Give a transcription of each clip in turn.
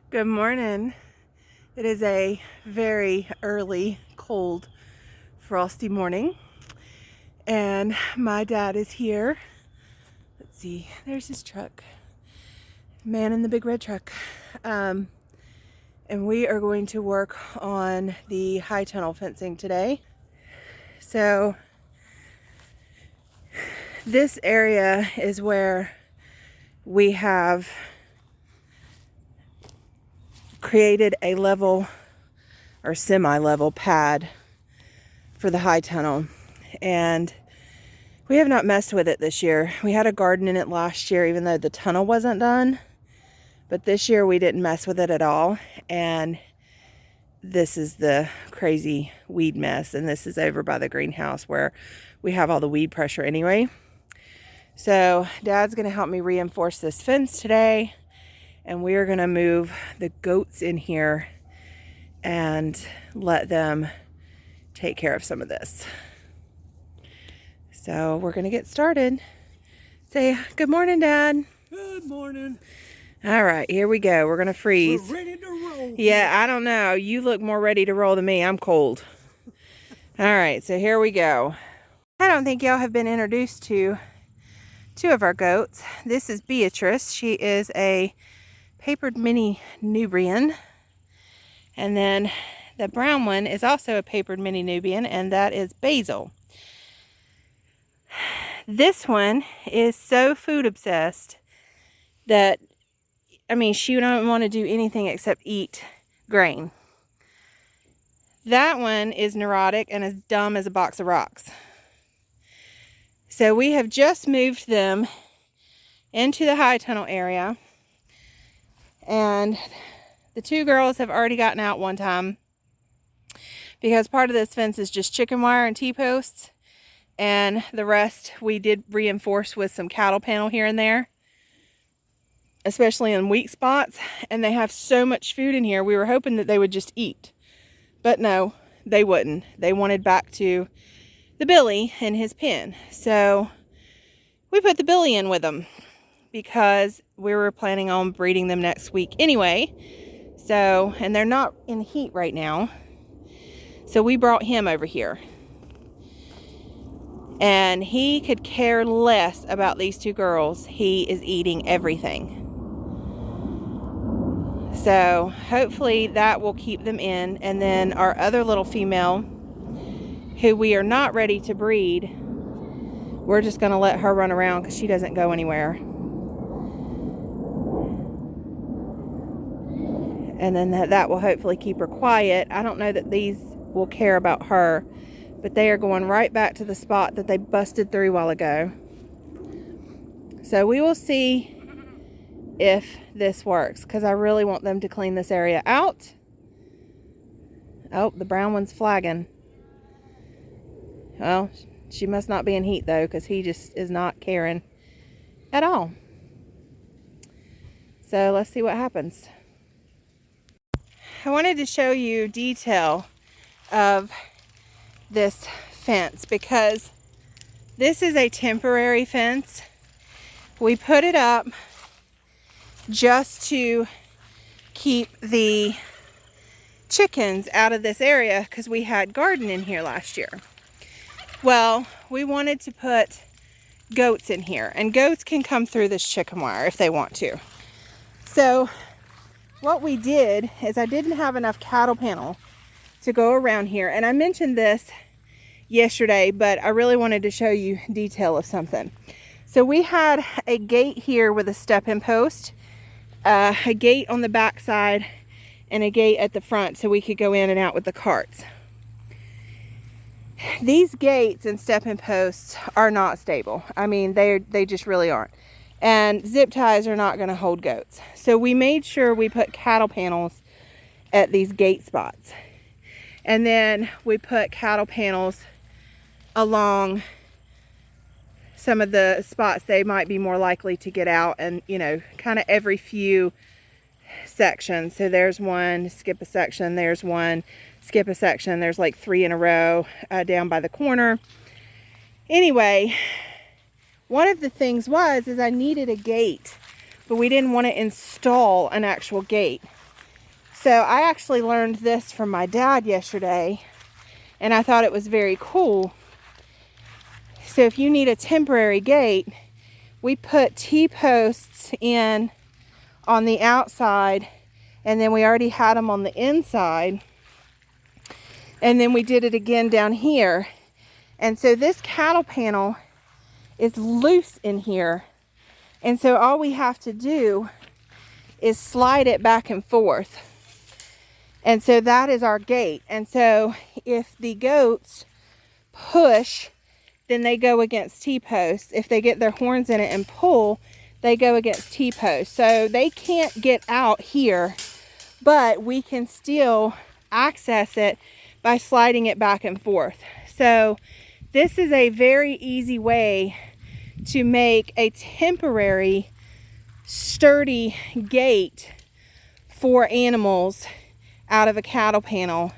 Good morning. It is a very early, cold, frosty morning, and my dad is here. Let's see, there's his truck. Man in the big red truck. And we are going to work on the high tunnel fencing today. So this area is where we have created a level or semi-level pad for the high tunnel, and we have not messed with it this year. We had a garden in it last year, even though the tunnel wasn't done, but this year we didn't mess with it at all. And this is the crazy weed mess, and this is over by the greenhouse where we have all the weed pressure anyway. So Dad's gonna help me reinforce this fence today, and we are gonna move the goats in here and let them take care of some of this. So we're gonna get started. Say good morning, Dad. Good morning. All right, here we go. We're gonna freeze. We're ready to roll. Yeah, I don't know. You look more ready to roll than me. I'm cold. All right, so here we go. I don't think y'all have been introduced to two of our goats. This is Beatrice. She is a papered mini Nubian. And then the brown one is also a papered mini Nubian, and that is Basil. This one is so food obsessed that, I mean, she don't want to do anything except eat grain. That one is neurotic and as dumb as a box of rocks. So we have just moved them into the high tunnel area, and the two girls have already gotten out one time because part of this fence is just chicken wire and T-posts, and the rest we did reinforce with some cattle panel here and there, especially in weak spots. And they have so much food in here, we were hoping that they would just eat, but no, they wouldn't. They wanted back to the Billy in his pen. So we put the Billy in with them because we were planning on breeding them next week anyway. So, and they're not in heat right now, so we brought him over here. And he could care less about these two girls. He is eating everything. So hopefully that will keep them in. And then our other little female, who we are not ready to breed, we're just going to let her run around because she doesn't go anywhere. And then that will hopefully keep her quiet. I don't know that these will care about her, but they are going right back to the spot that they busted through a while ago. So we will see if this works, because I really want them to clean this area out. Oh, the brown one's flagging. Well, she must not be in heat though, because he just is not caring at all. So let's see what happens. I wanted to show you detail of this fence because this is a temporary fence. We put it up just to keep the chickens out of this area because we had garden in here last year. Well, we wanted to put goats in here, and goats can come through this chicken wire if they want to. So what we did is, I didn't have enough cattle panel to go around here, and I mentioned this yesterday, but I really wanted to show you detail of something. So we had a gate here with a step-in post, a gate on the back side, and a gate at the front so we could go in and out with the carts. These gates and step-in posts are not stable. I mean, they just really aren't. And zip ties are not going to hold goats. So we made sure we put cattle panels at these gate spots. And then we put cattle panels along some of the spots they might be more likely to get out, and, you know, kind of every few sections. So there's one, skip a section, there's one, skip a section, there's like 3 in a row down by the corner. Anyway, one of the things is I needed a gate, but we didn't want to install an actual gate. So I actually learned this from my dad yesterday, and I thought it was very cool. So if you need a temporary gate, we put T-posts in on the outside, and then we already had them on the inside, and then we did it again down here. And so this cattle panel is loose in here, and so all we have to do is slide it back and forth. And so that is our gate. And so if the goats push, then they go against T-posts. If they get their horns in it and pull, they go against T-posts. So they can't get out here, but we can still access it by sliding it back and forth. So this is a very easy way to make a temporary sturdy gate for animals out of a cattle panel,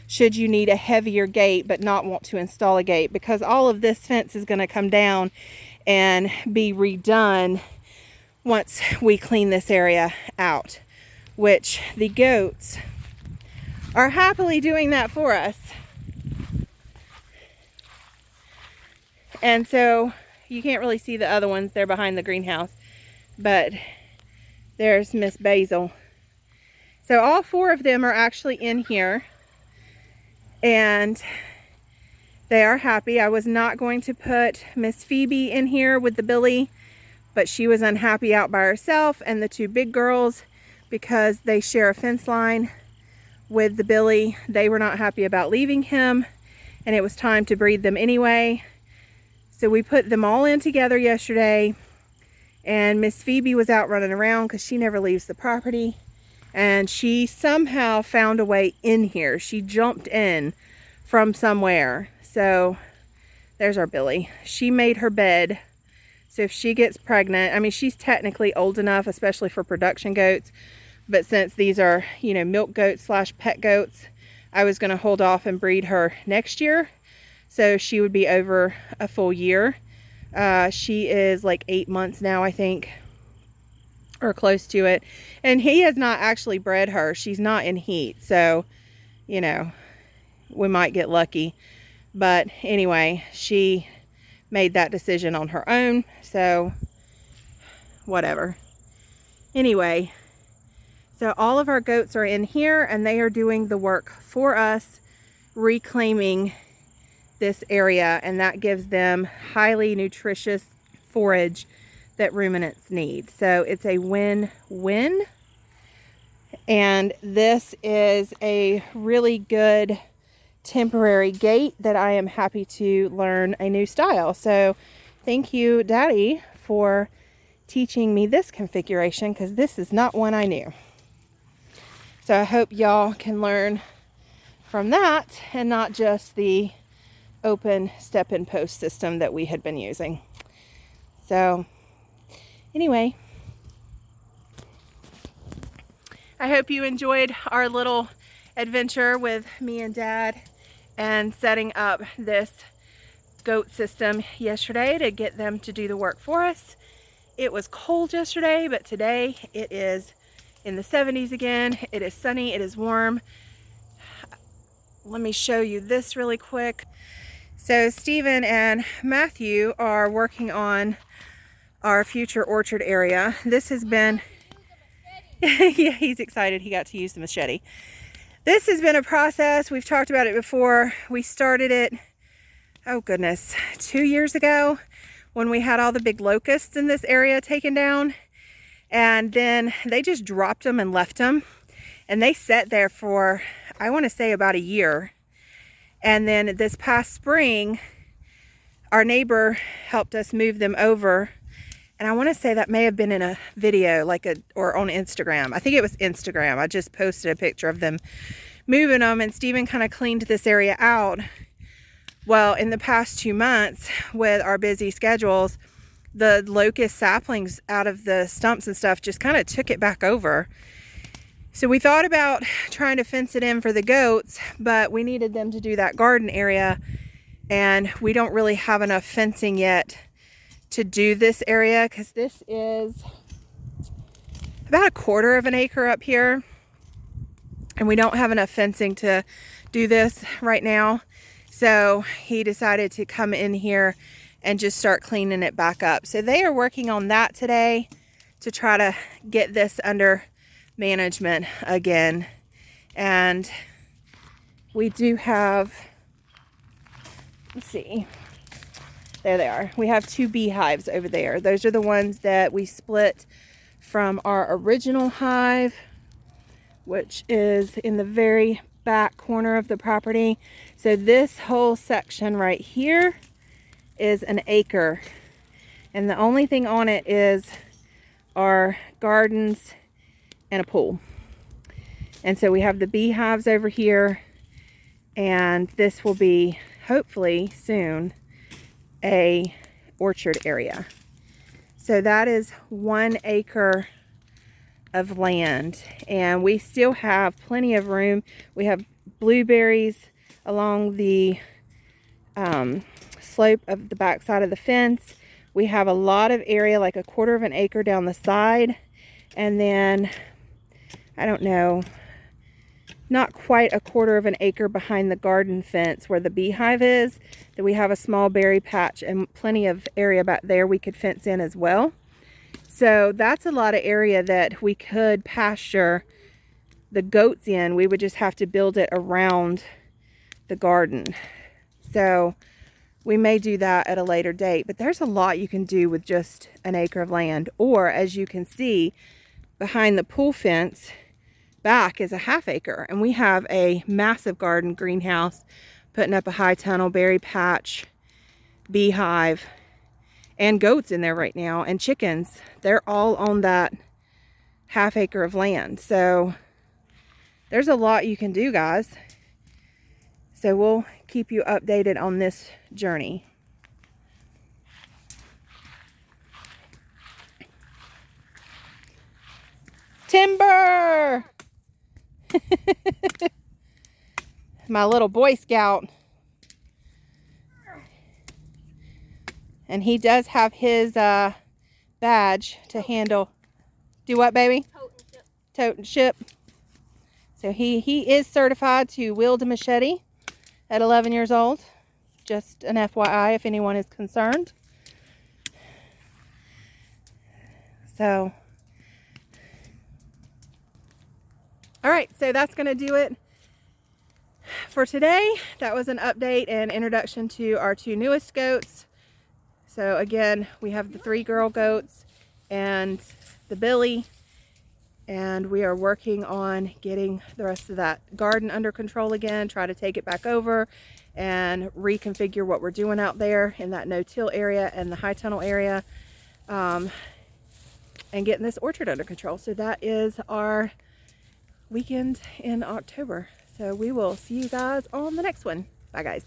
should you need a heavier gate but not want to install a gate, because all of this fence is going to come down and be redone once we clean this area out, which the goats are happily doing that for us. And so you can't really see the other ones, they're behind the greenhouse, but there's Miss Basil. So all 4 of them are actually in here, and they are happy. I was not going to put Miss Phoebe in here with the Billy, but she was unhappy out by herself, and the 2 big girls, because they share a fence line with the Billy, they were not happy about leaving him, and it was time to breed them anyway. So we put them all in together yesterday, and Miss Phoebe was out running around because she never leaves the property. And she somehow found a way in here. She jumped in from somewhere. So there's our Billy. She made her bed. So if she gets pregnant, I mean, she's technically old enough, especially for production goats. But since these are, you know, milk goats / pet goats, I was going to hold off and breed her next year. So she would be over a full year. She is like 8 months now, I think, or close to it. And he has not actually bred her. She's not in heat, so you know, we might get lucky. But anyway, she made that decision on her own, so whatever. Anyway, so all of our goats are in here, and they are doing the work for us, reclaiming this area, and that gives them highly nutritious forage that ruminants need. So it's a win-win, and this is a really good temporary gate that I am happy to learn a new style. So thank you, Daddy, for teaching me this configuration, because this is not one I knew. So I hope y'all can learn from that and not just the open step-in post system that we had been using. So anyway, I hope you enjoyed our little adventure with me and Dad and setting up this goat system yesterday to get them to do the work for us. It was cold yesterday, but today it is in the 70s again. It is sunny, it is warm. Let me show you this really quick. So Stephen and Matthew are working on our future orchard area. This has been, yeah, he's excited he got to use the machete. This has been a process. We've talked about it before. We started it, oh goodness, 2 years ago when we had all the big locusts in this area taken down. And then they just dropped them and left them. And they sat there for, I want to say, about a year. And then this past spring, our neighbor helped us move them over. And I want to say that may have been in a video, or on Instagram. I think it was Instagram. I just posted a picture of them moving them, and Stephen kind of cleaned this area out. Well, in the past 2 months, with our busy schedules, the locust saplings out of the stumps and stuff just kind of took it back over. So we thought about trying to fence it in for the goats, but we needed them to do that garden area, and we don't really have enough fencing yet to do this area, because this is about 1/4 of an acre up here. and we don't have enough fencing to do this right now. So he decided to come in here and just start cleaning it back up. So they are working on that today to try to get this under management again. And we do have, let's see, there they are. We have 2 beehives over there. Those are the ones that we split from our original hive, which is in the very back corner of the property. So this whole section right here is an acre, and the only thing on it is our gardens and a pool. And so we have the beehives over here, and this will be hopefully soon a orchard area. So that is 1 acre of land, and we still have plenty of room. We have blueberries along the slope of the back side of the fence. We have a lot of area, like a 1/4 of an acre down the side, and then I don't know, not quite a 1/4 of an acre behind the garden fence where the beehive is, that we have a small berry patch and plenty of area back there we could fence in as well. So that's a lot of area that we could pasture the goats in. We would just have to build it around the garden. So we may do that at a later date, but there's a lot you can do with just an acre of land. Or, as you can see, behind the pool fence back is a 1/2 acre, and we have a massive garden greenhouse, putting up a high tunnel, berry patch, beehive, and goats in there right now, and chickens. They're all on that 1/2 acre of land. So there's a lot you can do, guys. So we'll keep you updated on this journey. Timber! My little Boy Scout. And he does have his badge to handle. Do what, baby? Tote and ship. So he is certified to wield a machete at 11 years old. Just an FYI if anyone is concerned. So, all right, so that's going to do it for today. That was an update and introduction to our 2 newest goats. So again, we have the 3 girl goats and the Billy, and we are working on getting the rest of that garden under control again, try to take it back over and reconfigure what we're doing out there in that no-till area and the high tunnel area, and getting this orchard under control. So that is our weekend in October. So we will see you guys on the next one. Bye, guys.